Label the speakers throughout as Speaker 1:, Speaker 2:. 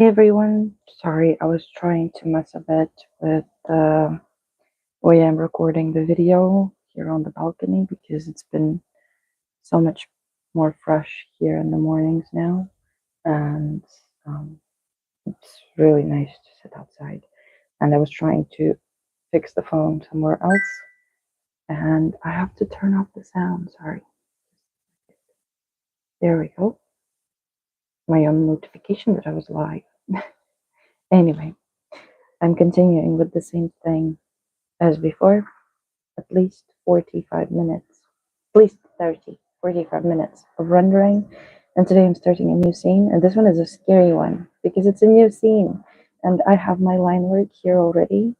Speaker 1: Hey everyone, sorry, I was trying to mess a bit with the way I'm recording the video here on the balcony because it's been so much more fresh here in the mornings now, and um, it's really nice to sit outside. And I was trying to fix the phone somewhere else, and I have to turn off the sound. Sorry. There we go. My own notification that I was live. Anyway, I'm continuing with the same thing as before. At least 45 minutes, at least 30, 45 minutes of rendering. And today I'm starting a new scene. And this one is a scary one because it's a new scene. And I have my line work here already.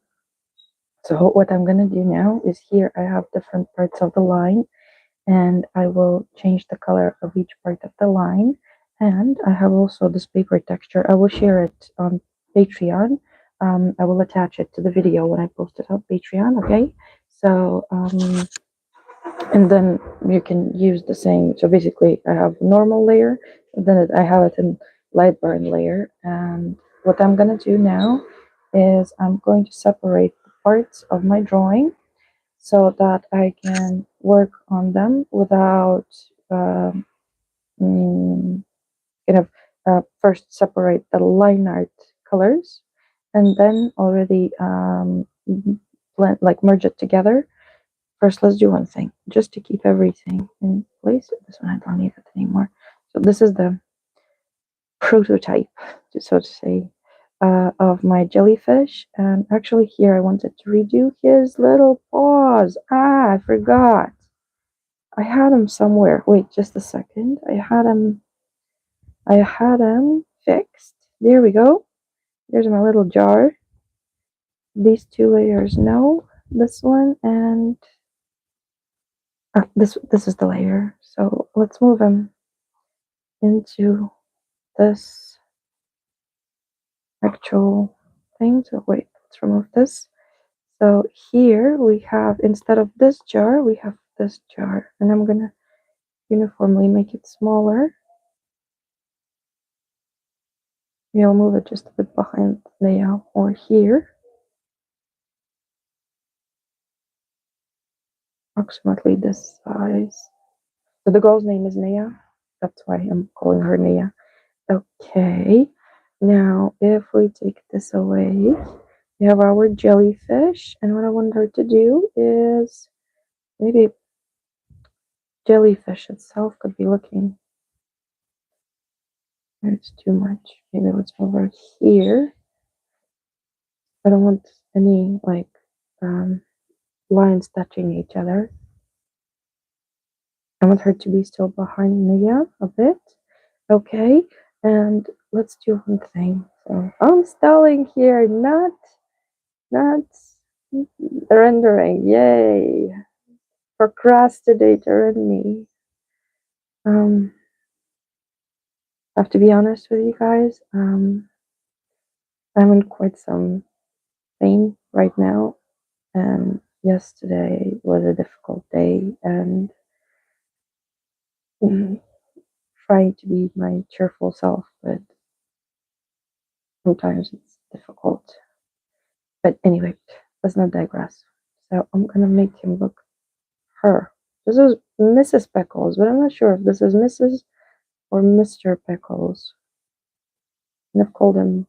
Speaker 1: So what I'm going to do now is here I have different parts of the line. And I will change the color of each part of the line. And I have also this paper texture. I will share it on Patreon. I will attach it to the video when I post it on Patreon, okay? So, and then you can use the same. So basically, I have normal layer, and then I have it in light burn layer. And what I'm going to do now is I'm going to separate the parts of my drawing so that I can work on them without mm, kind of first separate the line art colors and then already blend, like merge it together. First, let's do one thing just to keep everything in place. This one I don't need it anymore. So this is the prototype, so to say, of my jellyfish. And actually here I wanted to redo his little paws. I forgot. I had him somewhere. Wait, just a second. I had him fixed. There we go. There's my little jar. These two layers, no. This one and this is the layer. So let's move him into this actual thing. So wait, let's remove this. So here we have, instead of this jar, we have this jar. And I'm gonna uniformly make it smaller. Maybe I'll move it just a bit behind Neya or here. Approximately this size. So the girl's name is Neya. That's why I'm calling her Neya. Okay. Now, if we take this away, we have our jellyfish. And what I want her to do is maybe jellyfish itself could be looking. It's too much. Maybe let's move her here. I don't want any like lines touching each other. I want her to be still behind Neya a bit. Okay, and let's do one thing. So I'm stalling here, not rendering. Yay, procrastinator in me. I have to be honest with you guys. I'm in quite some pain right now, and yesterday was a difficult day, and trying to be my cheerful self, but sometimes it's difficult. But anyway, let's not digress. So I'm gonna make him look her. This is Mrs. Pickles, but I'm not sure if this is Mrs. or Mr. Pickles. And I've called him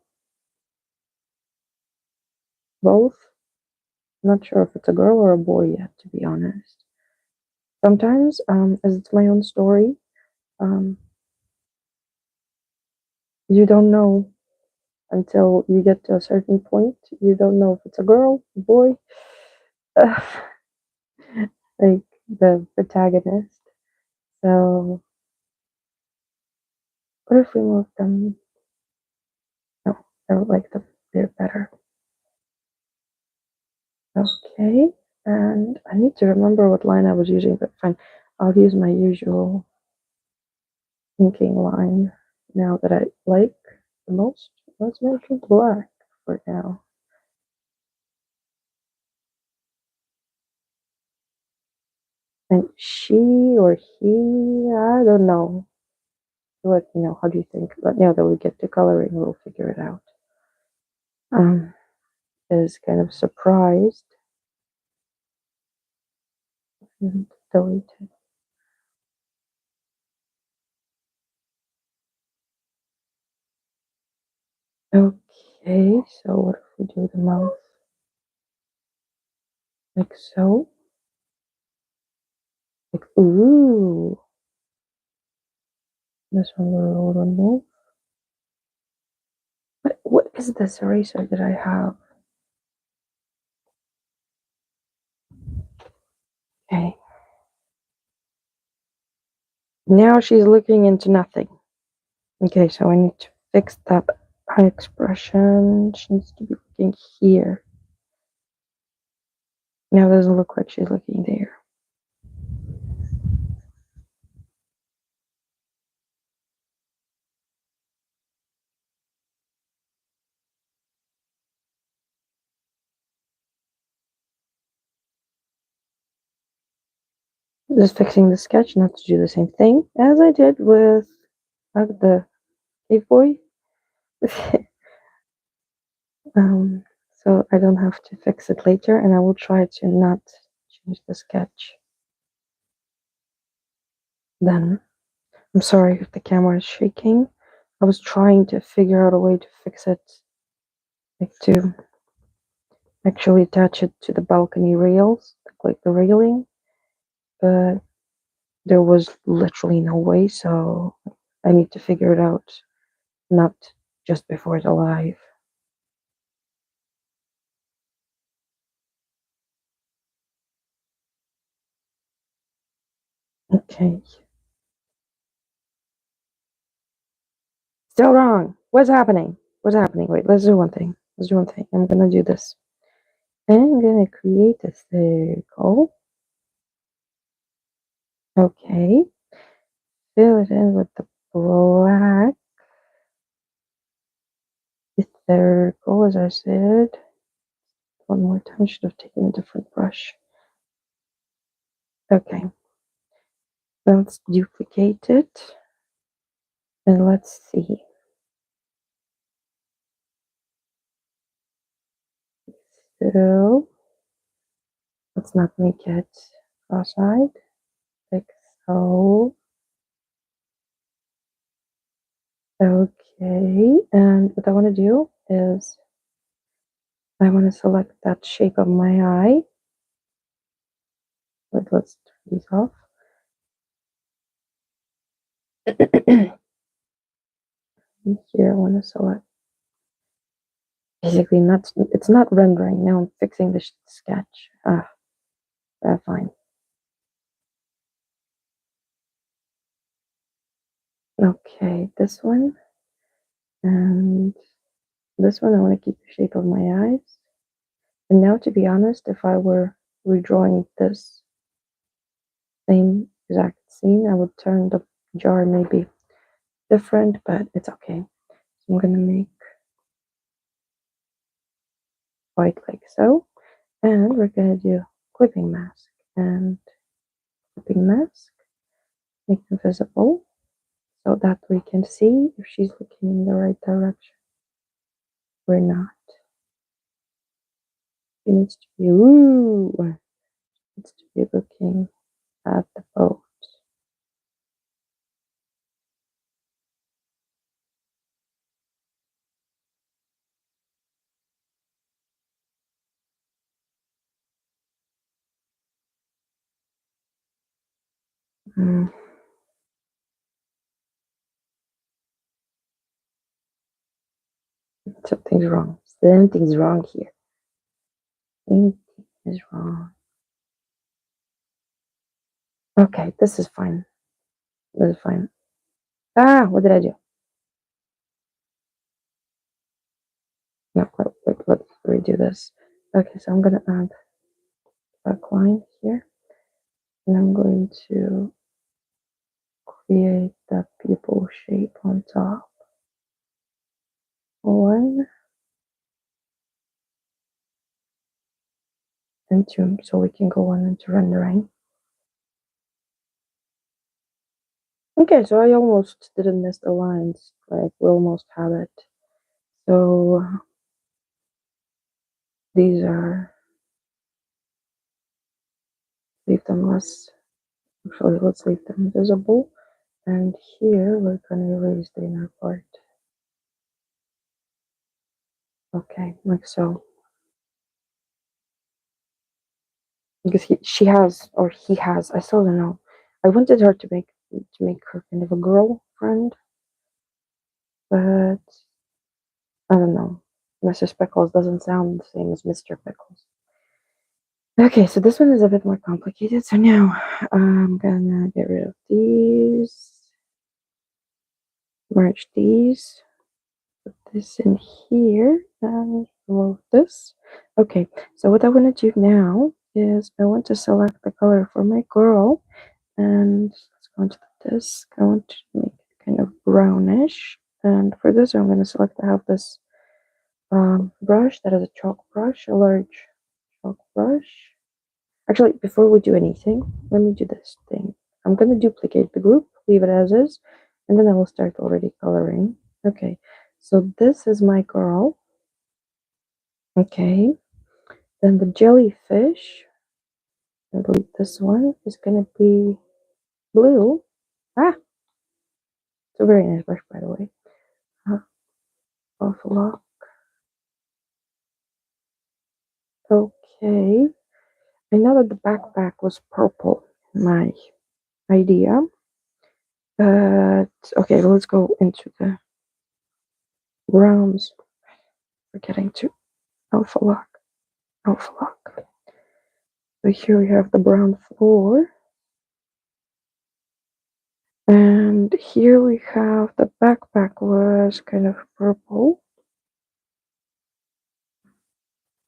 Speaker 1: both. I'm not sure if it's a girl or a boy yet, to be honest. Sometimes, as it's my own story, um, you don't know until you get to a certain point. You don't know if it's a girl, a boy, like the protagonist. So, what if we move them? No, I don't like them. They're better. Okay, and I need to remember what line I was using, but fine. I'll use my usual inking line now that I like the most. Let's make it black for now. And she or he, I don't know. Let me know. How do you think? But now that we get to coloring, we'll figure it out. Is kind of surprised and deleted. Okay, so what if we do the mouth like so? Like, ooh. This one we'll remove. But what is this eraser that I have? Okay. Now she's looking into nothing. Okay, so I need to fix that eye expression. She needs to be looking here. Now it doesn't look like she's looking there. Just fixing the sketch, not to do the same thing as I did with the cave boy. So I don't have to fix it later, and I will try to not change the sketch. Then, I'm sorry if the camera is shaking. I was trying to figure out a way to fix it, like to actually attach it to the balcony rails, like the railing, but there was literally no way, so I need to figure it out, not just before the live. Okay. Still wrong. What's happening? What's happening? Wait, let's do one thing. Let's do one thing. I'm gonna do this. I'm gonna create a circle. Okay. Fill it in with the black. The circle, as I said. One more time. Should have taken a different brush. Okay. Let's duplicate it. And let's see. So let's not make it cross-eyed. Like so. Okay. And what I want to do is I want to select that shape of my eye. Let's turn these off. Here I want to select. Basically, not it's not rendering. Now I'm fixing the sketch. Fine. Okay, this one and this one. I want to keep the shape of my eyes. And now, to be honest, if I were redrawing this same exact scene, I would turn the jar maybe different, but it's okay. So I'm gonna make white like so, and we're gonna do clipping mask and clipping mask, make them visible so that we can see if she's looking in the right direction. We're not. She needs to be needs to be looking at the boat. Mm. Something's wrong. Something's wrong here. Anything is wrong. Okay, this is fine. This is fine. What did I do? No, let's redo this. Okay, so I'm gonna add a line here, and I'm going to create that pupil shape on top. One and two, so we can go on into rendering. Okay, so I almost didn't miss the lines. Like, we almost have it. So these are, leave them less, actually, let's leave them visible. And here we're gonna erase the inner part. Okay, like so. Because she has, or he has, I still don't know. I wanted her to make her kind of a girlfriend, but I don't know. Mrs. Pickles doesn't sound the same as Mr. Pickles. Okay, so this one is a bit more complicated. So now I'm gonna get rid of these, merge these, put this in here, and remove this. Okay, so what I want to do now is I want to select the color for my girl, and let's go into the disc. I want to make it kind of brownish, and for this I'm going to select. I have this brush that is a chalk brush, a large chalk brush. Actually, before we do anything, let me do this thing. I'm going to duplicate the group, leave it as is, and then I will start already coloring. Okay, so this is my girl. Okay, then the jellyfish, I believe this one is going to be blue. Ah, it's a very nice brush, by the way. Awful lot. Okay, I know that the backpack was purple, my idea. But okay, let's go into the browns. Forgetting to alpha lock. Alpha lock. So here we have the brown floor. And here we have the backpack was kind of purple.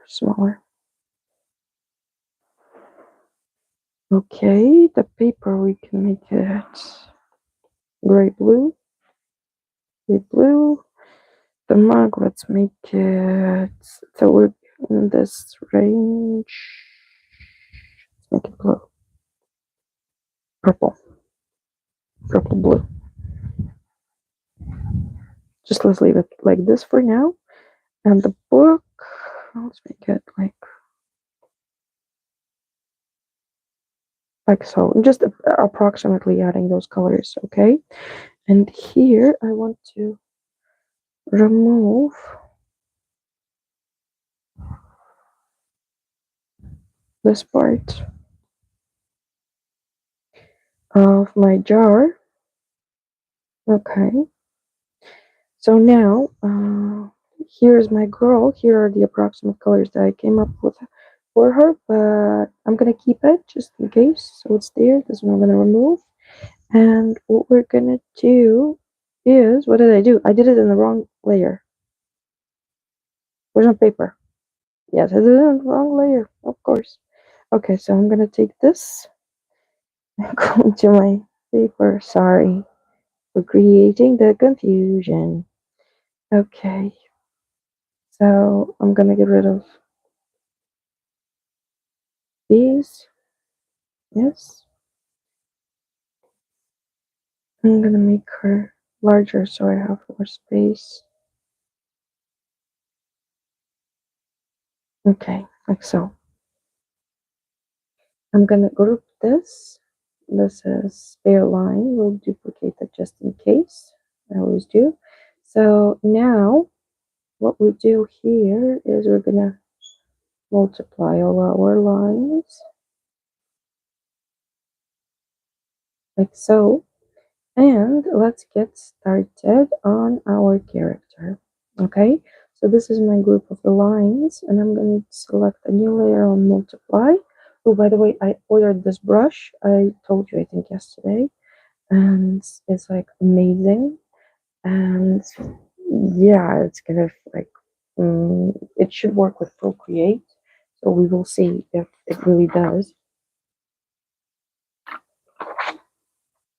Speaker 1: Smaller. Okay, the paper we can make it gray blue. Gray blue. The mug, let's make it so we're in this range. Let's make it blue. Purple. Purple blue. Just let's leave it like this for now. And the book, let's make it like so. Just approximately adding those colors, okay? And here I want to remove this part of my jar. Okay. So now, here's my girl. Here are the approximate colors that I came up with for her, but I'm gonna keep it just in case. So it's there. This one I'm gonna remove. And what we're gonna do is, what did I do? I did it in the wrong layer. Where's my paper? Yes, I did it in the wrong layer, of course. Okay, so I'm gonna take this and go into my paper. Sorry for creating the confusion. Okay, so I'm gonna get rid of these. Yes, I'm gonna make her larger so I have more space. Okay, like so. I'm gonna group this. This is spare line. We'll duplicate that just in case. I always do. So now what we do here is we're gonna multiply all our lines like so. And let's get started on our character. Okay, so this is my group of the lines, and I'm going to select a new layer on multiply. Oh, by the way, I ordered this brush. I told you, I think, yesterday, and it's like amazing. And yeah, it's kind of like it should work with Procreate. So we will see if it really does.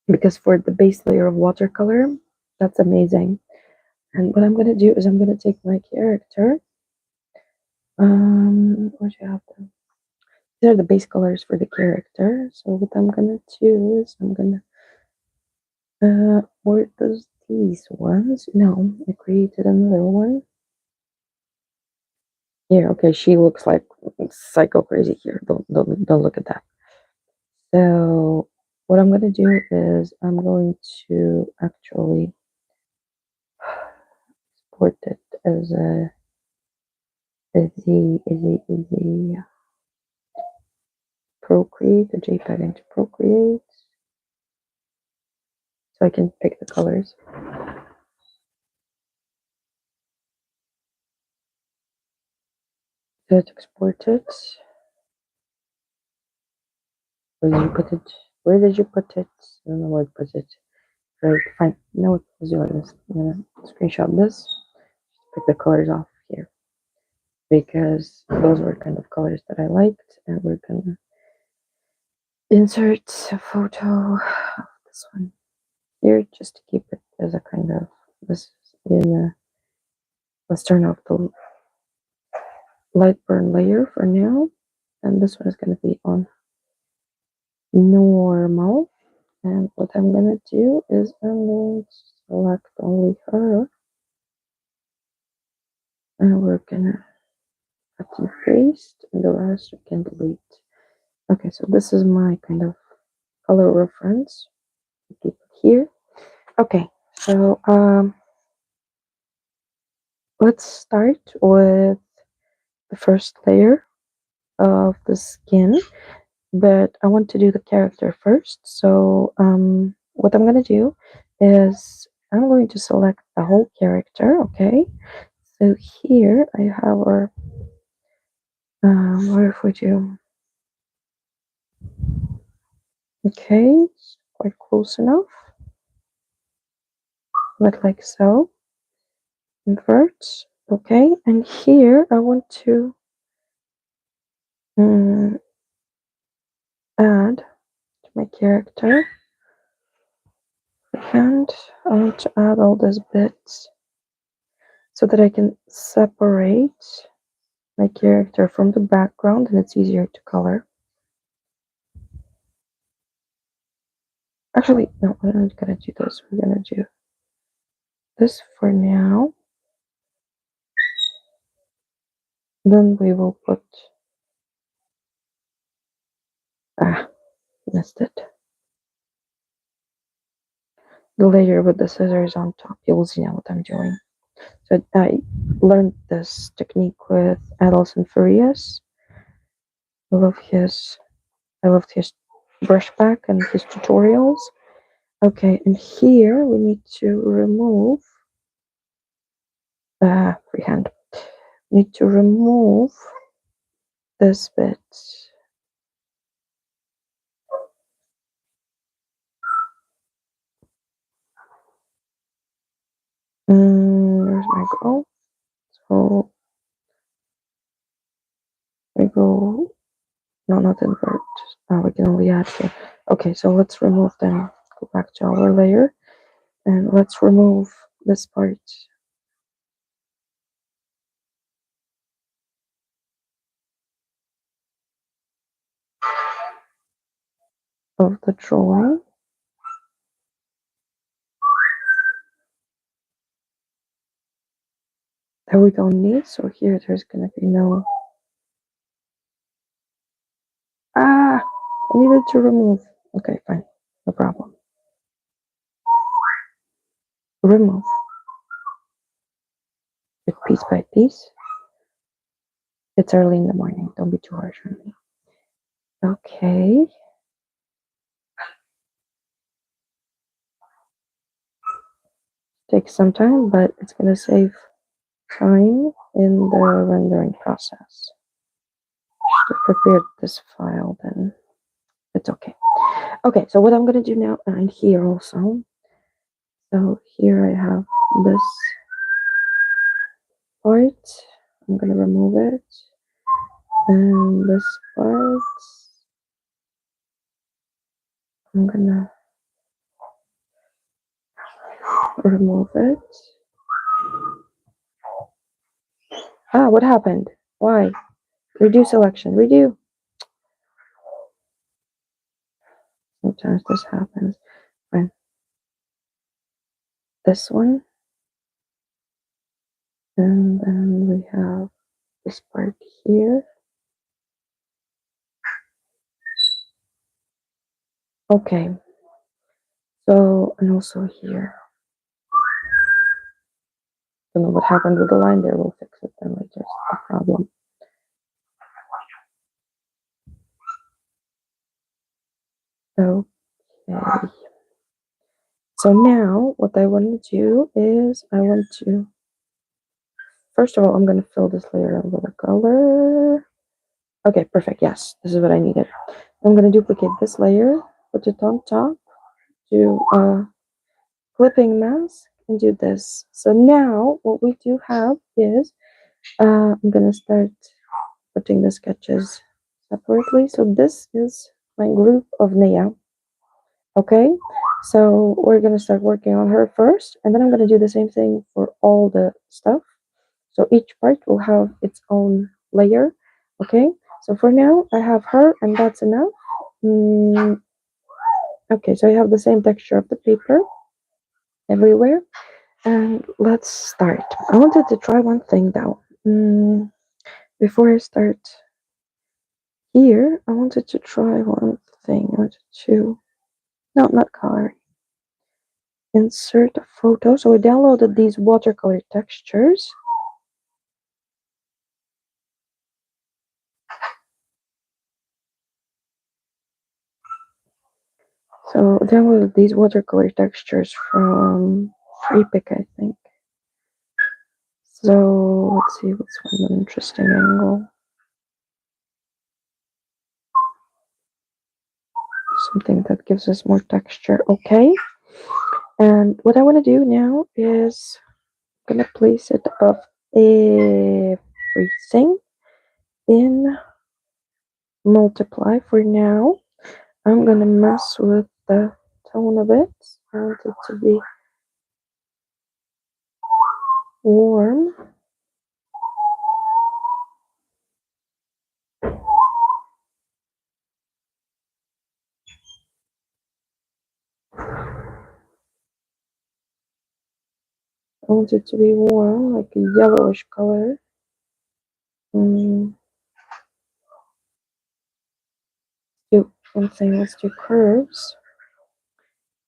Speaker 1: Because for the base layer of watercolor, that's amazing. And what I'm gonna do is I'm gonna take my character. What do you have them? These are the base colors for the character. So what I'm gonna do is I'm gonna Were those these ones? No, I created another one. Yeah, okay, she looks like psycho crazy here. Don't look at that. So what I'm gonna do is I'm going to actually export it as a Procreate, a JPEG into Procreate, so I can pick the colors. Let's export it. Where did you put it? Where did you put it? I don't know where to put it. Right, fine. No, let's do this. I'm gonna screenshot this. Pick the colors off here because those were kind of colors that I liked, and we're gonna insert a photo of this one here just to keep it as a kind of this in a, let's turn off the light burn layer for now, and this one is going to be on normal. And what I'm going to do is I'm going to select only her, and we're going to cut and paste, and the rest you can delete. Okay, so this is my kind of color reference. Keep it here. Okay, so let's start with the first layer of the skin, but I want to do the character first. So what I'm going to do is I'm going to select the whole character. Okay, so here I have our what if we do, okay, it's quite close enough, but like so, invert. Okay, and here I want to add to my character, and I want to add all these bits so that I can separate my character from the background and it's easier to color. Actually, no, we're not gonna do this. We're gonna do this for now. Then we will put, missed it. The layer with the scissors on top. You will see now what I'm doing. So I learned this technique with Adelson Farias. I loved his brushback and his tutorials. Okay, and here we need to remove freehand. Need to remove this bit. Where's my goal? So we go, no, not invert. We can only add here. Okay, so let's remove them. Go back to our layer and let's remove this part of the drawing that we don't need. So here there's gonna be no, I needed to remove. Okay, fine, no problem. Remove it piece by piece. It's early in the morning, don't be too harsh on me. Okay. Takes some time, but it's gonna save time in the rendering process. Should have prepared this file then. It's okay. Okay, so what I'm gonna do now, and here also. So here I have this part. I'm gonna remove it. And this part, I'm gonna remove it. What happened? Why? Redo selection. Redo. Sometimes this happens. Fine. this one, and then we have this part here. Okay, so, and also here. Don't know what happened with the line there. We'll fix it then later. It's no problem. Okay. So now what I want to do is I want to, first of all, I'm going to fill this layer up with a color. Okay, perfect. Yes, this is what I needed. I'm going to duplicate this layer, put it on top, do a clipping mask, and do this. So now what we do have is I'm going to start putting the sketches separately. So this is my group of Neya. Okay, so we're gonna start working on her first, and then I'm gonna do the same thing for all the stuff. So each part will have its own layer. Okay, so for now I have her, and that's enough. Okay, so I have the same texture of the paper everywhere, and let's start. I wanted to try one thing though. Before I start here, I wanted to try one thing. I wanted to, no, not coloring. Insert a photo. So I downloaded these watercolor textures. So I downloaded these watercolor textures from Free Pick, I think. So let's see what's one interesting angle. Something that gives us more texture. Okay. And what I want to do now is I'm gonna place it above everything in multiply for now. I'm gonna mess with the tone a bit. I want it to be warm. I want it to be warm, like a yellowish color. Do one thing. Let's do curves.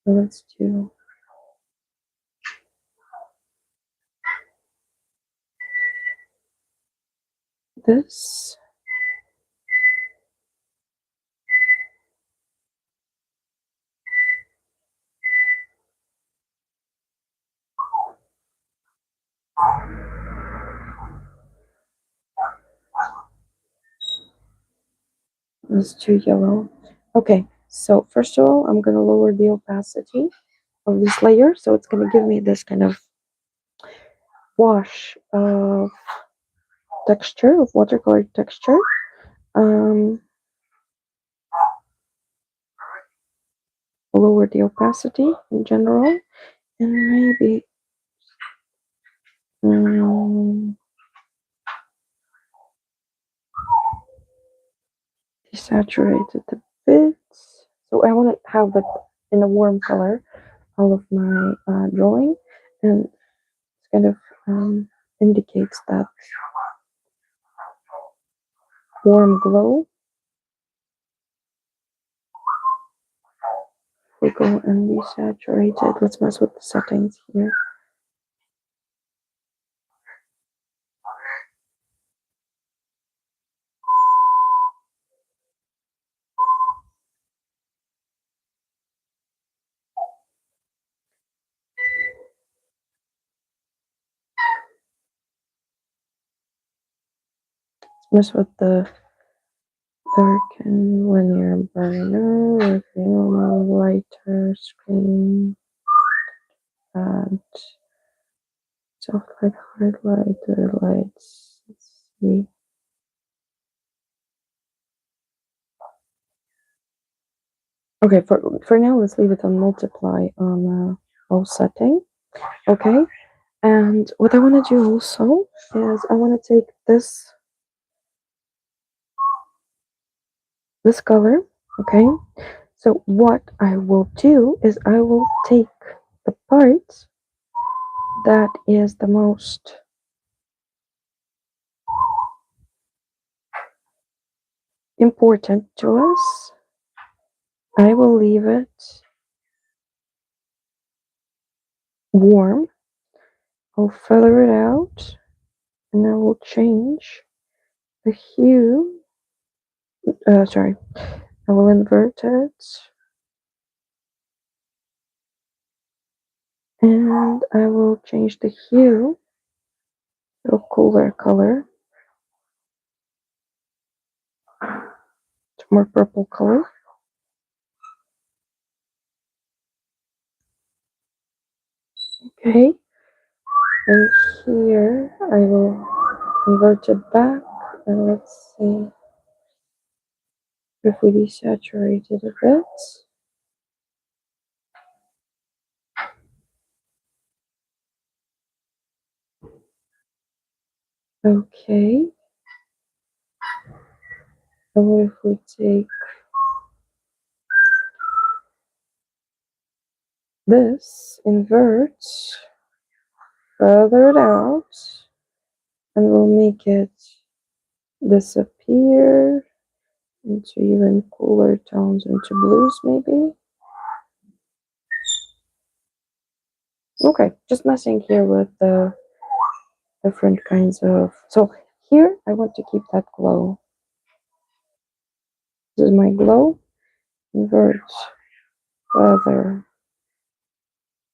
Speaker 1: Let's do this. Let's do yellow. Okay, so first of all, I'm gonna lower the opacity of this layer, so it's gonna give me this kind of wash of texture, of watercolor texture. Lower the opacity in general, and maybe desaturate it a bit. So I want to have it in a warm color, all of my drawing, and it's kind of indicates that warm glow. We go and desaturate it. Let's mess with the settings here. Let's mess with the dark and linear burner, normal lighter screen, and soft light, hard light, lights. Let's see. Okay, for now, let's leave it on multiply on all setting. Okay, and what I want to do also is I want to take this color. Okay, so what I will do is I will take the parts that is the most important to us, I will leave it warm. I'll feather it out and I will change the hue. Sorry, I will invert it and I will change the hue to a cooler color, to more purple color. Okay, and here I will invert it back and let's see if we desaturate it a bit. Okay, and what if we take this, invert, feather it out, and we'll make it disappear into even cooler tones, into blues maybe. Okay, just messing here with the different kinds of, so here I want to keep that glow. This is my glow, invert, feather,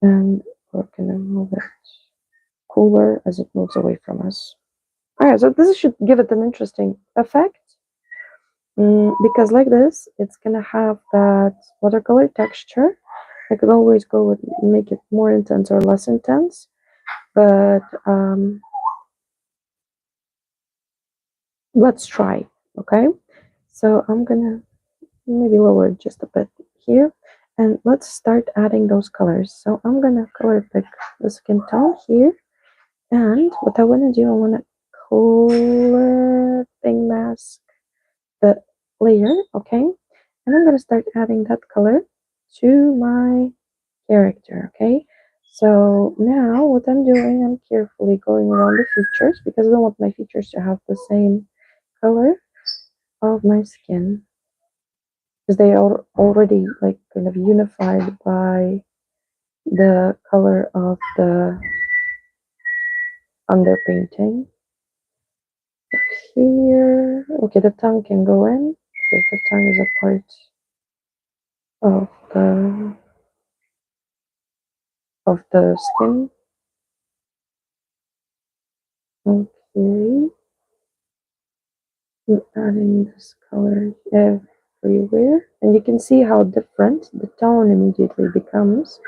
Speaker 1: and we're gonna move it cooler as it moves away from us. Okay, so this should give it an interesting effect. Because like this, it's gonna have that watercolor texture. I could always go with make it more intense or less intense, but let's try. Okay, so I'm gonna maybe lower it just a bit here, and let's start adding those colors. So I'm gonna color pick the skin tone here, and what I wanna do, I wanna color thing mask the layer, okay? And I'm gonna start adding that color to my character, okay? So now what I'm doing, I'm carefully going around the features because I don't want my features to have the same color of my skin because they are already like kind of unified by the color of the underpainting. Here, okay, the tongue can go in because the tongue is a part of the skin. Okay, I'm adding this color everywhere, and you can see how different the tone immediately becomes.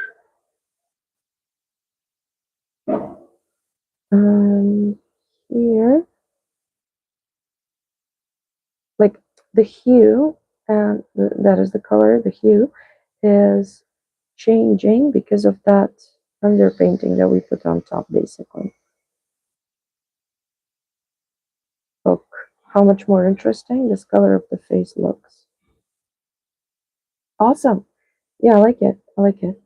Speaker 1: And here, like the hue, and that is the color, the hue is changing because of that underpainting that we put on top, basically. Look how much more interesting this color of the face looks. Awesome. Yeah, I like it. I like it.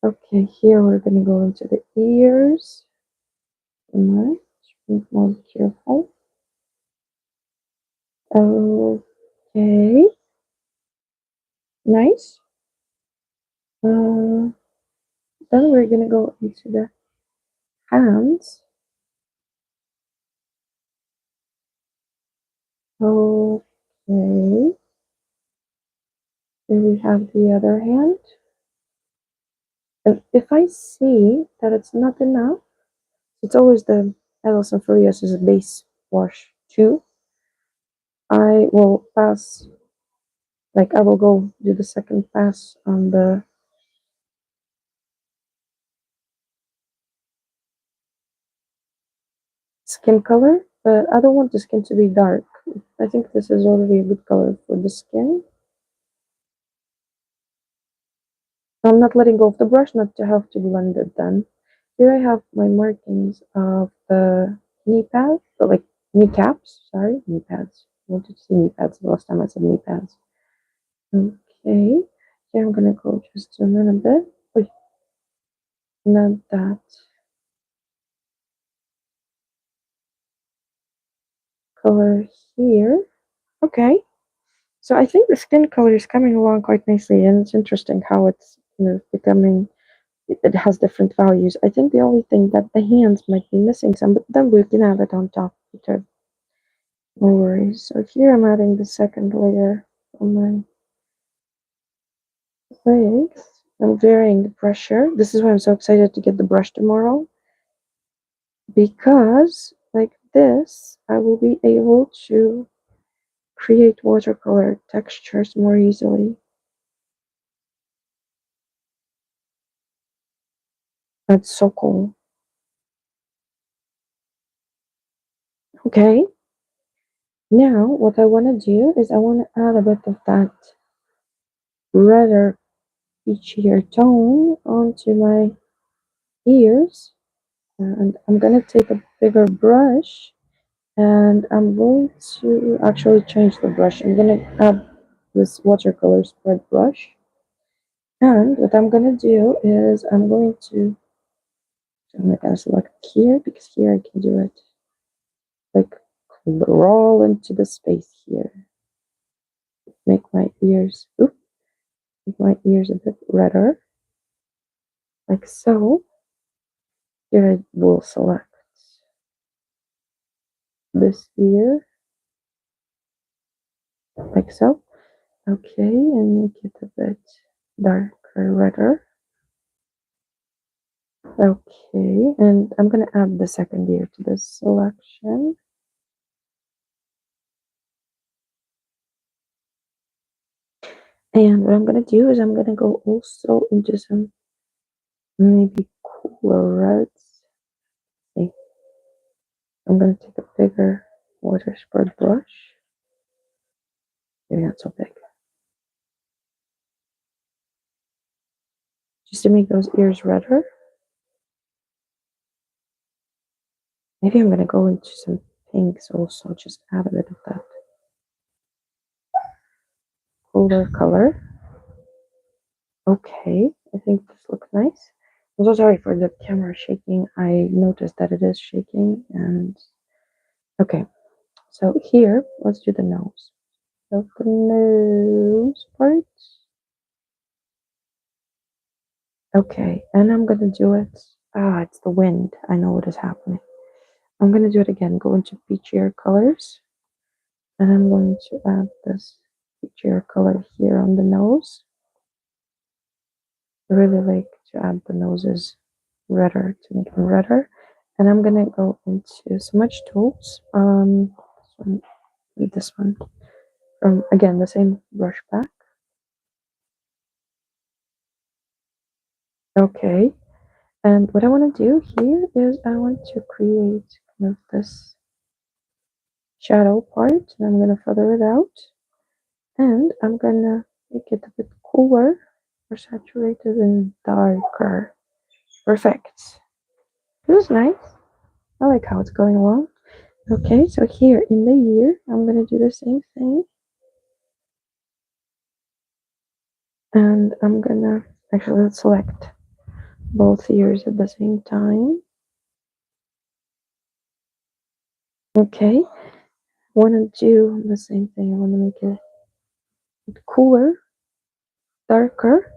Speaker 1: Okay, here we're gonna go into the ears. Alright, be more careful. Okay, nice. Then we're gonna go into the hands. Okay, here we have the other hand. And if I see that it's not enough, it's always the Ellison Furious' base wash too. I will pass, like I will go do the second pass on the skin color, but I don't want the skin to be dark. I think this is already a good color for the skin. I'm not letting go of the brush, not to have to blend it then. Here I have my markings of the knee pads, but like kneecaps, sorry, knee pads. I wanted to say knee pads the last time I said knee pads. Okay, here I'm gonna go just zoom in a bit. Wait, not that. color here. Okay. So I think the skin color is coming along quite nicely, and it's interesting how it's becoming. It has different values. I think the only thing that the hands might be missing some, but then we can have it on top later. No worries. So here I'm adding the second layer on my legs. I'm varying the pressure. This is why I'm so excited to get the brush tomorrow, because like this, I will be able to create watercolor textures more easily. That's so cool. Okay, now what I want to do is I want to add a bit of that redder, peachier tone onto my ears. And I'm going to take a bigger brush and I'm going to actually change the brush. I'm going to add this watercolor spread brush. And what I'm going to do is I'm going to select here because here I can do it like crawl into the space here. Make my ears, make my ears a bit redder, like so. Here I will select this ear, like so. Okay, and make it a bit darker, redder. Okay, and I'm gonna add the second ear to this selection. And what I'm gonna do is I'm gonna go also into some maybe cooler reds. Okay. I'm gonna take a bigger water spread brush. Maybe not so big. Just to make those ears redder. Maybe I'm gonna go into some pinks also, just add a bit of that cooler color. Okay, I think this looks nice. I'm so sorry for the camera shaking. I noticed that it is shaking and okay. So here, let's do the nose. So the nose part. Okay, and I'm gonna do it. Ah, it's the wind. I know what is happening. I'm gonna do it again. Go into peachier colors. And I'm going to add this peachier color here on the nose. I really like to add the noses redder to make them redder. And I'm gonna go into Smudge Tools. This one from again the same brush back. Okay, and what I want to do here is I want to create kind of this shadow part, and I'm gonna feather it out, and I'm gonna make it a bit cooler, more saturated and darker. Perfect. This is nice. I like how it's going along. Okay, so here in the ear, I'm gonna do the same thing. And I'm gonna actually let's select both ears at the same time. Okay, wanna do the same thing. I wanna make it cooler, darker.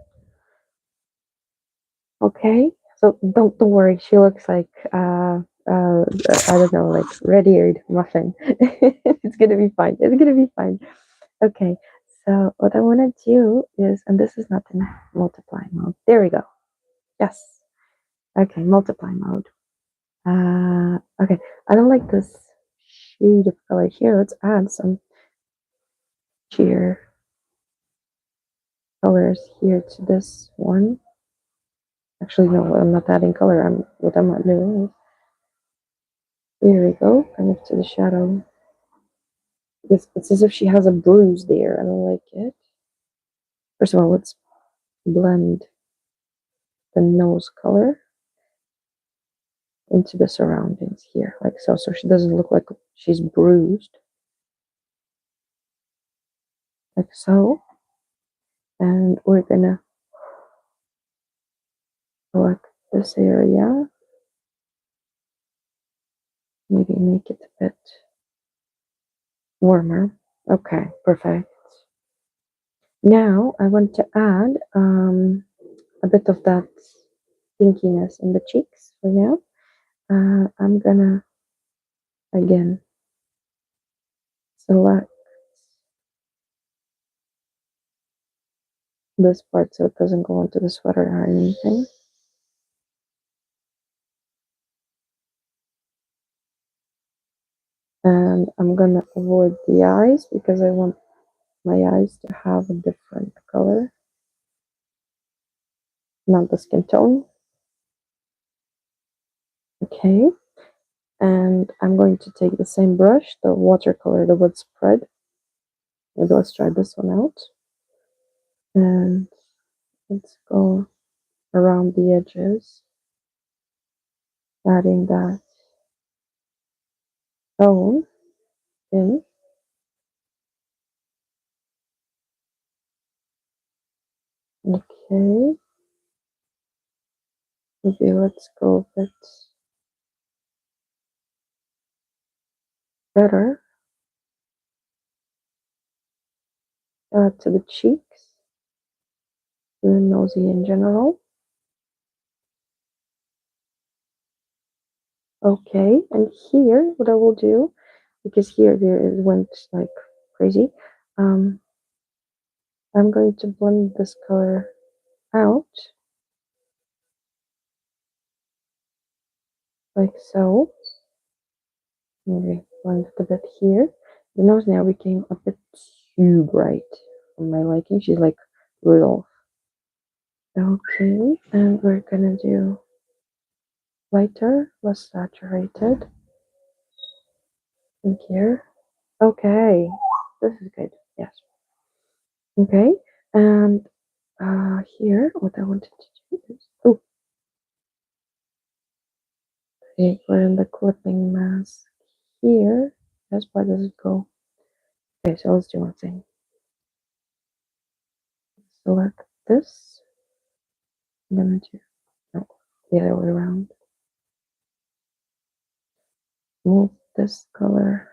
Speaker 1: Okay, so don't worry. She looks like I don't know, like red-eared muffin. It's gonna be fine. It's gonna be fine. Okay, so what I want to do is, and this is not in multiply mode. There we go. Yes. Okay, multiply mode. Okay, I don't like this shade of color here. Let's add some cheer colors here to this one. Actually, no, I'm not adding color. What I'm not doing is, here we go, kind of to the shadow. It's as if she has a bruise there. I don't like it. First of all, let's blend the nose color into the surroundings here, like so. So she doesn't look like she's bruised, like so. And we're gonna select this area, maybe make it a bit Warmer. Okay, perfect. Now I want to add a bit of that pinkiness in the cheeks for now. I'm gonna again select this part so it doesn't go into the sweater or anything. And I'm gonna avoid the eyes because I want my eyes to have a different color, not the skin tone. Okay, and I'm going to take the same brush, the watercolor, the wood spread. Maybe let's try this one out. And let's go around the edges, adding that tone in. Okay, maybe let's go a bit better to the cheeks, to the nosy in general. Okay, and here what I will do, because here there it went like crazy, um, I'm going to blend this color out like so. Maybe blend it a bit here. The nose now became a bit too bright for my liking. She's like Rudolph. Okay, and we're gonna do lighter, less saturated in here. Okay, this is good. Yes. Okay, and here what I wanted to do is okay, put in the clipping mask here. Yes, why does it go? Okay, so let's do one thing. Select this. I'm gonna do no, the other way around. Move this color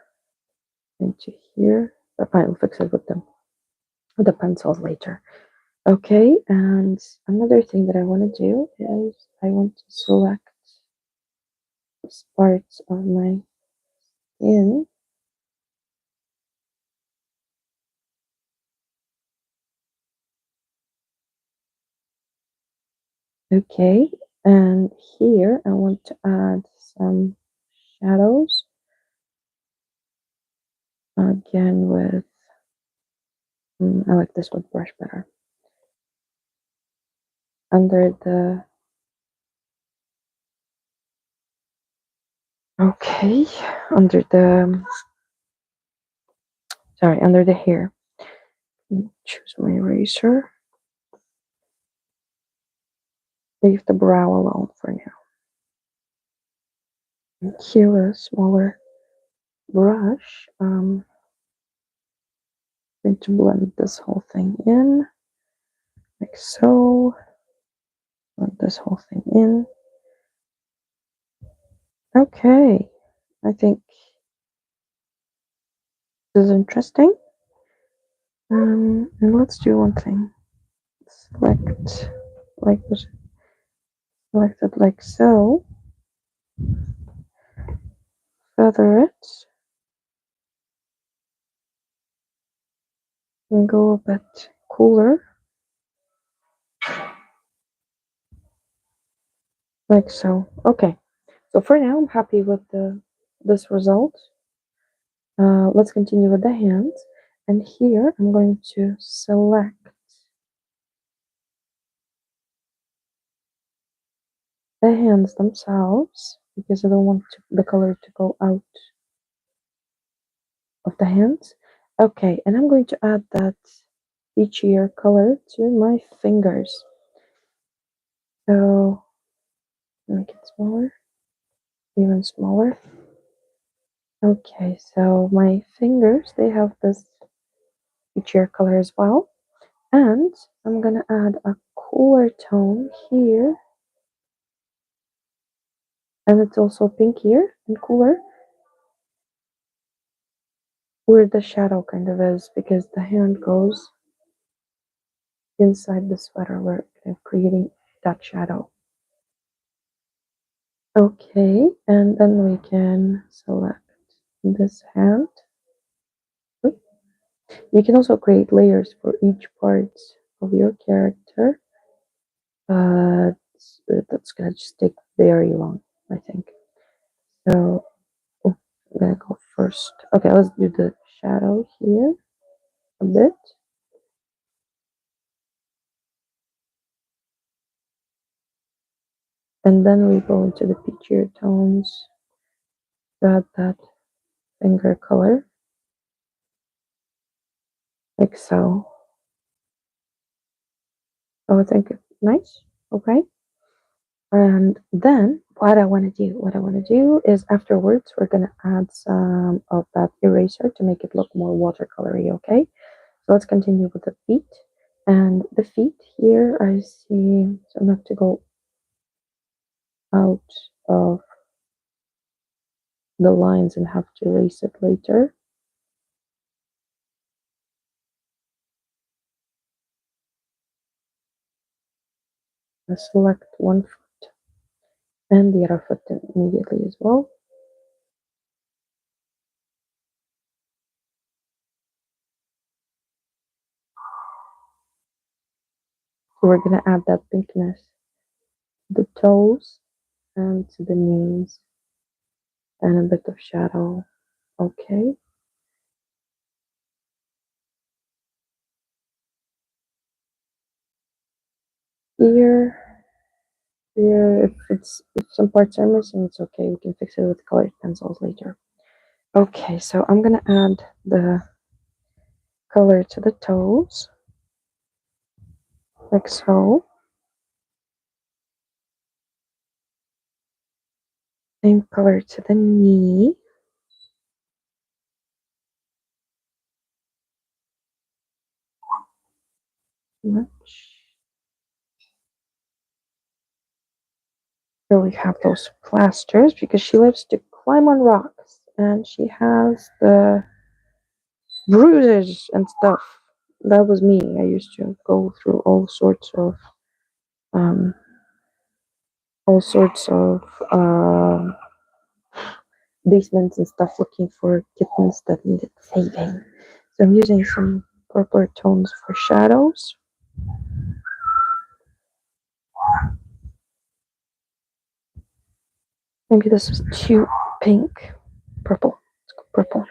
Speaker 1: into here. But fine, we'll fix it with the pencils later. Okay, and another thing that I want to do is I want to select parts of my skin. Okay, and here I want to add some shadows again with I like this with brush better under the okay under the sorry under the hair. Choose my eraser. Leave the brow alone for now. And here a smaller brush. Going to blend this whole thing in like so. Blend this whole thing in. Okay, I think this is interesting. And let's do one thing. Select like this. Select it like so. Feather it. And go a bit cooler. Like so. Okay. So for now I'm happy with this result. Let's continue with the hands. And here I'm going to select the hands themselves because I don't want the color to go out of the hands. Okay, and I'm going to add that peachier color to my fingers. So make it smaller, even smaller. Okay, so my fingers, they have this peachier color as well. And I'm gonna add a cooler tone here. And it's also pinkier and cooler. where the shadow kind of is, because the hand goes inside the sweater. We're kind of creating that shadow. Okay, and then we can select this hand. You can also create layers for each part of your character, but that's gonna just take very long, I think. So oh, I'm gonna go first. Okay, let's do the shadow here a bit. And then we go into the peachier tones to add that finger color, like so. Oh, I think it's nice. Okay. And then what I want to do is afterwards, we're going to add some of that eraser to make it look more watercolory. Okay. So let's continue with the feet. And the feet here, I see, so I'm not to go out of the lines and have to erase it later. I select one foot and the other foot immediately as well. So we're going to add that pinkness to the toes and to the knees and a bit of shadow. Okay. Here, if some parts are missing, it's okay. We can fix it with colored pencils later. Okay, so I'm gonna add the color to the toes, like so. Same color to the knee. Much. Here we have those plasters because she loves to climb on rocks and she has the bruises and stuff. That was me. I used to go through um, all sorts of basements and stuff looking for kittens that needed saving. So I'm using some purple tones for shadows. Maybe this is too pink. Purple. Let's go purple.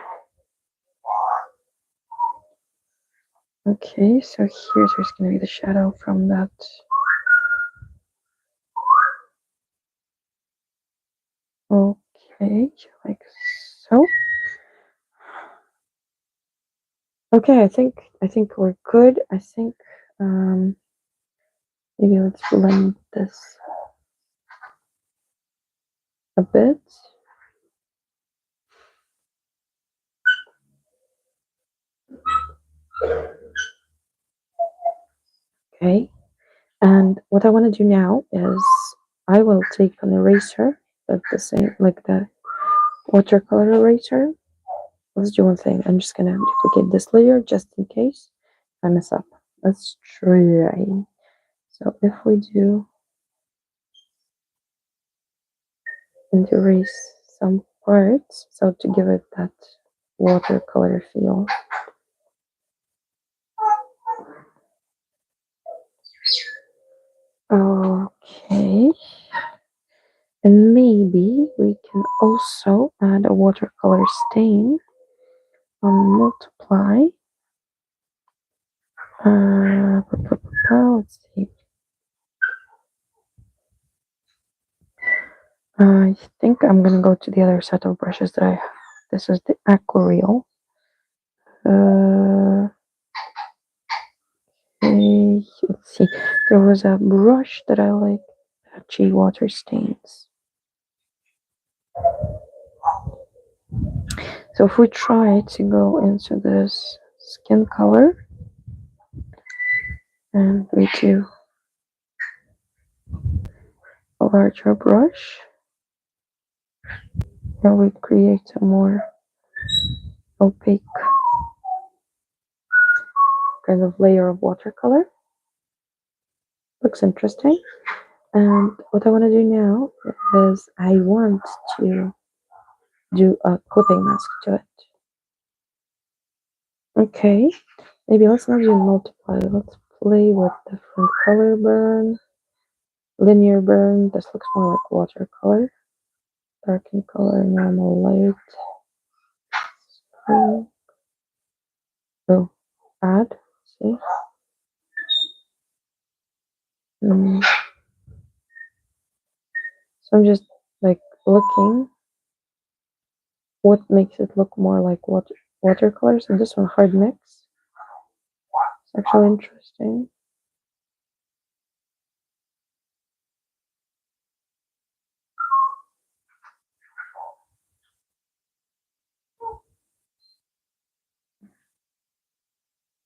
Speaker 1: Okay, so here's going to be the shadow from that. Okay, like so. Okay, I think we're good. I think maybe let's blend this a bit. Okay, and what I want to do now is I will take an eraser, but the same like the watercolor eraser. Let's do one thing. I'm just gonna duplicate this layer just in case I mess up. Let's try. So if we do and erase some parts, so to give it that watercolor feel. Okay. And maybe we can also add a watercolor stain on multiply. Let's see. I think I'm gonna go to the other set of brushes that I have. This is the Aquarel. Okay, let's see. There was a brush that I like, patchy water stains. So if we try to go into this skin color and we do a larger brush, and we create a more opaque kind of layer of watercolor. Looks interesting. And what I want to do now is I want to do a clipping mask to it. Okay, maybe let's not do multiply. Let's play with different color burn, linear burn. This looks more like watercolor. Darken color, normal light. Oh, add. See. Mm. So I'm just like looking what makes it look more like watercolor. So this one hard mix. It's actually interesting.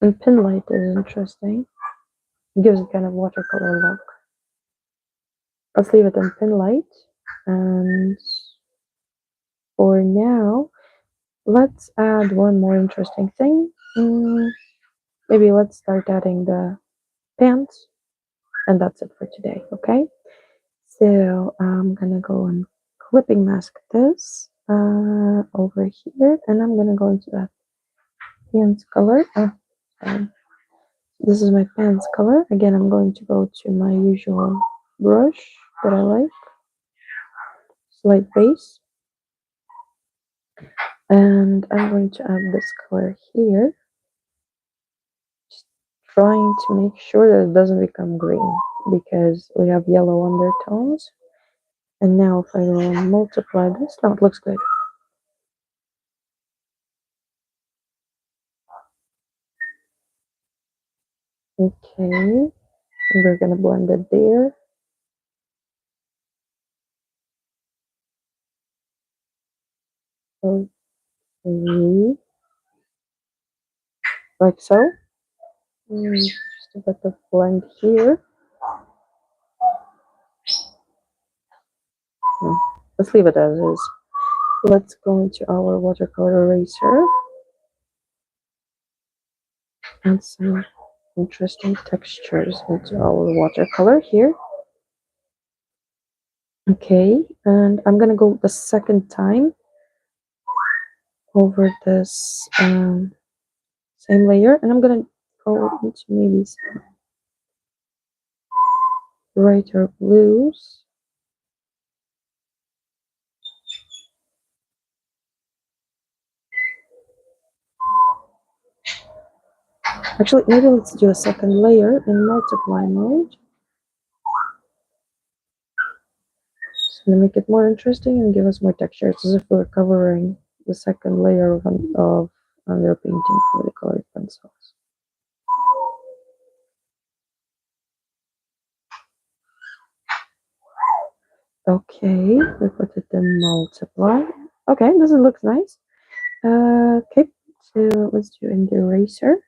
Speaker 1: And pin light is interesting. It gives a kind of watercolor look. Let's leave it in pin light. And for now, let's add one more interesting thing. Maybe let's start adding the pants. And that's it for today, okay? So I'm gonna go and clipping mask this over here. And I'm gonna go into that pants color. This is my pants color. Again, I'm going to go to my usual brush that I like. Light base. And I'm going to add this color here. Just trying to make sure that it doesn't become green because we have yellow undertones. And now if I will multiply this, now it looks good. Okay, and we're gonna blend it there. Okay, like so. Just a bit of blend here. No, let's leave it as is. Let's go into our watercolor eraser. Add some interesting textures into our watercolor here. Okay, and I'm gonna go the second time over this same layer, and I'm gonna go into maybe some brighter blues. Actually, maybe let's do a second layer in multiply mode. It's gonna make it more interesting and give us more texture. It's as if we're covering the second layer of underpainting for the colored pencils. Okay, we put it in multiply. Okay, this looks nice. Okay, so let's do in the eraser.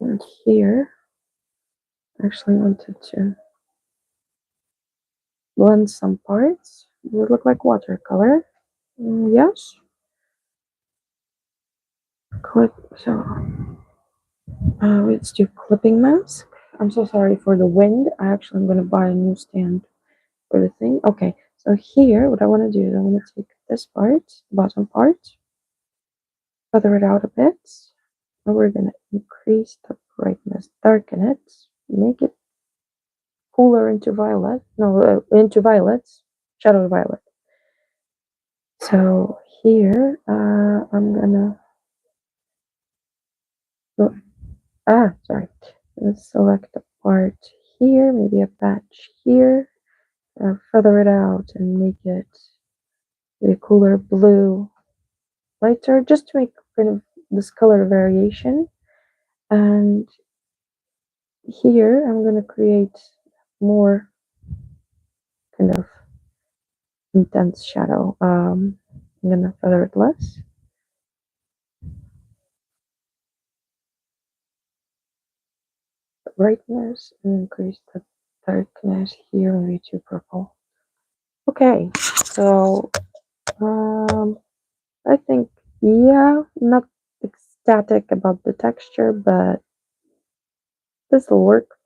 Speaker 1: And here, I actually wanted to blend some parts. It would look like watercolor. Yes. Clip. So let's do clipping mask. I'm so sorry for the wind. I actually am going to buy a new stand for the thing. Okay, so here, what I want to do is I want to take this part, bottom part, feather it out a bit. And we're going to increase the brightness, darken it, make it cooler into violet. No, into violets, shadow violet. So here, I'm gonna sorry. Let's select a part here, maybe a patch here, feather it out and make it a cooler blue, lighter, just to make kind of this color variation. And here, I'm gonna create more kind of intense shadow. I'm gonna feather it less. Brightness and increase the darkness here, maybe too purple. Okay, so I think, yeah, not ecstatic about the texture, but this will work.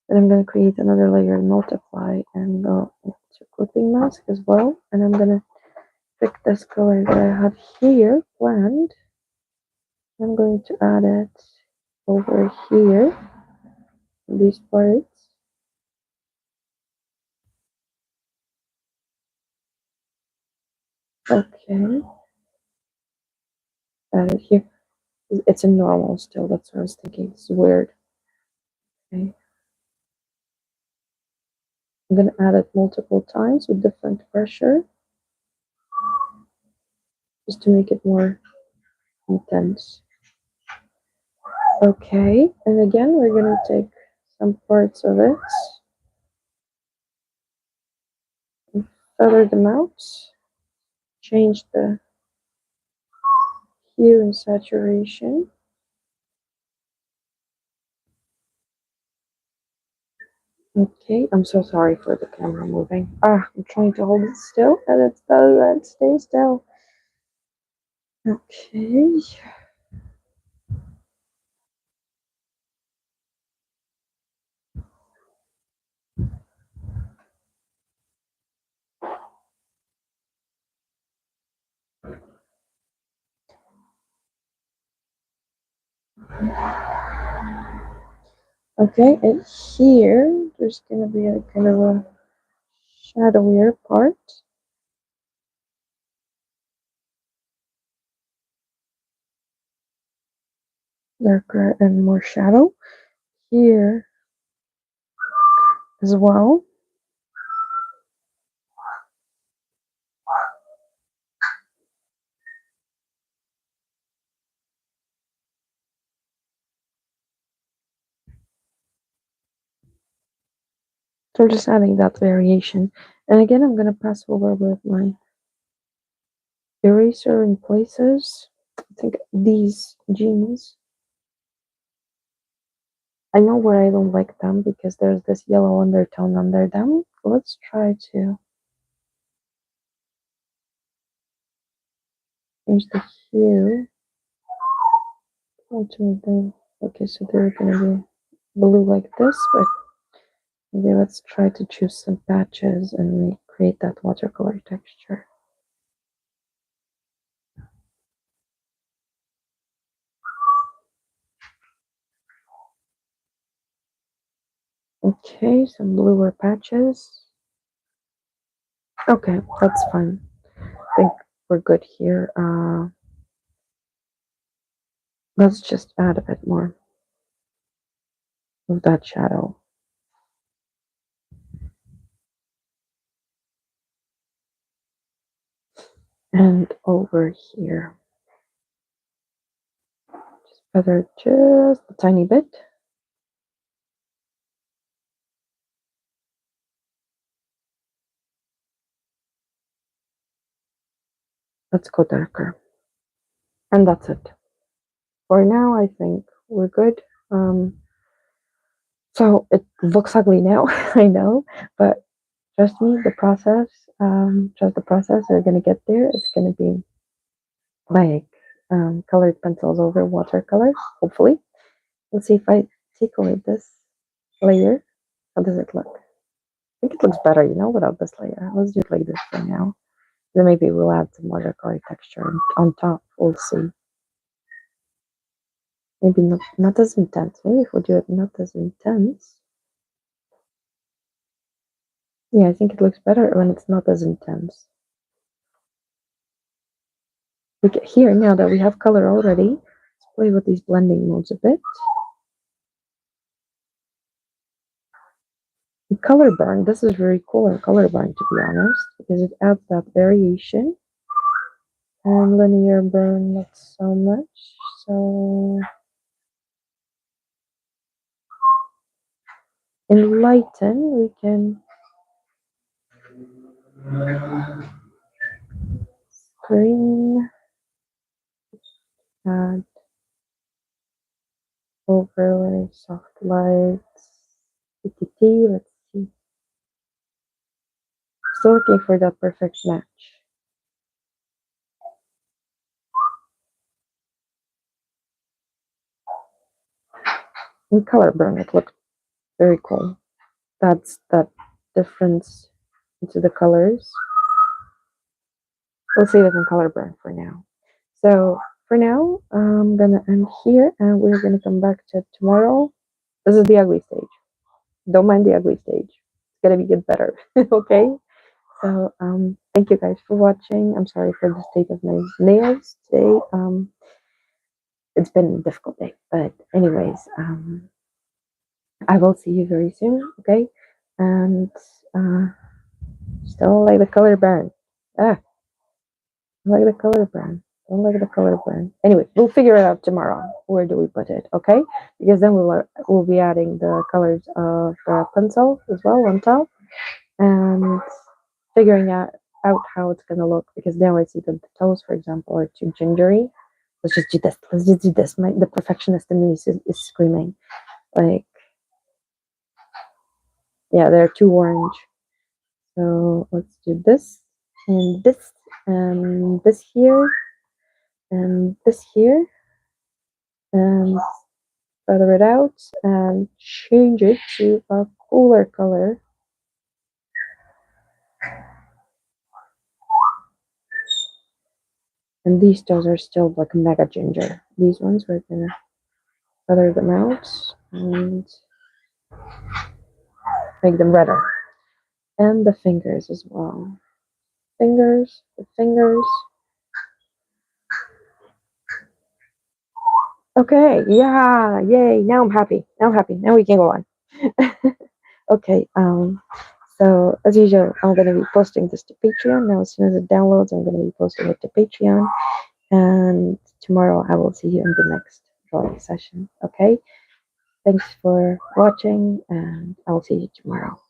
Speaker 1: And I'm going to create another layer and multiply and go into clipping mask as well. And I'm going to pick this color that I had here planned. I'm going to add it over here, these parts. Okay, add it here. It's a normal still, that's what I was thinking. It's weird. Okay. I'm going to add it multiple times with different pressure just to make it more intense. Okay, and again, we're going to take some parts of it and feather them out, change the hue and saturation. Okay, I'm so sorry for the camera moving. I'm trying to hold it still and it doesn't stay still. Okay. Okay, and here there's gonna be a kind of a shadowier part. Darker and more shadow. Here as well. So I'm just adding that variation. And again, I'm gonna pass over with my eraser in places. I think these jeans, I know where I don't like them because there's this yellow undertone under them. Let's try to change the hue. Okay, so they're gonna be blue like this, but maybe let's try to choose some patches and create that watercolor texture. Okay, some bluer patches. Okay, that's fine. I think we're good here. Let's just add a bit more of that shadow. And over here, just feather just a tiny bit. Let's go darker. And that's it. For now, I think we're good. So it looks ugly now, I know, but trust me, the process, trust the process, we're gonna get there. It's gonna be like colored pencils over watercolor, hopefully. Let's see if I take away this layer. How does it look? I think it looks better, without this layer. Let's do it like this for now. Then maybe we'll add some watercolor texture on top. We'll see. Maybe not as intense. Maybe if we do it not as intense. Yeah, I think it looks better when it's not as intense. We get here now that we have color already. Let's play with these blending modes a bit. And color burn. This is very cool in color burn, to be honest, because it adds that variation. And linear burn, not so much. So in lighten, we can screen, add overlay, soft lights, PTT. Let's Still looking for that perfect match. In color burn, it looked very cool. That's that difference into the colors. We'll save it in color burn for now. So for now, I'm gonna end here and we're gonna come back to tomorrow. This is the ugly stage. Don't mind the ugly stage. It's gonna be get better. Okay? So thank you guys for watching. I'm sorry for the state of my nails today. It's been a difficult day. But anyways, I will see you very soon, okay? And still like the color burn. Ah, I like the color burn. Don't like the color burn. Anyway, we'll figure it out tomorrow. Where do we put it? Okay, because then we'll be adding the colors of the pencil as well on top, and figuring out how it's gonna look. Because now I see that the toes, for example, are too gingery. Let's just do this. Let's just do this. The perfectionist in me is screaming like, yeah, they're too orange. So let's do this and this and this here and this here and feather it out and change it to a cooler color. And these toes are still like mega ginger. These ones we're gonna feather them out and make them redder. And the fingers as well. Fingers, the fingers. Okay, yeah, yay. Now I'm happy. Now I'm happy. Now we can go on. Okay, so as usual, I'm gonna be posting this to Patreon. Now as soon as it downloads, I'm gonna be posting it to Patreon. And tomorrow I will see you in the next drawing session. Okay? Thanks for watching and I will see you tomorrow.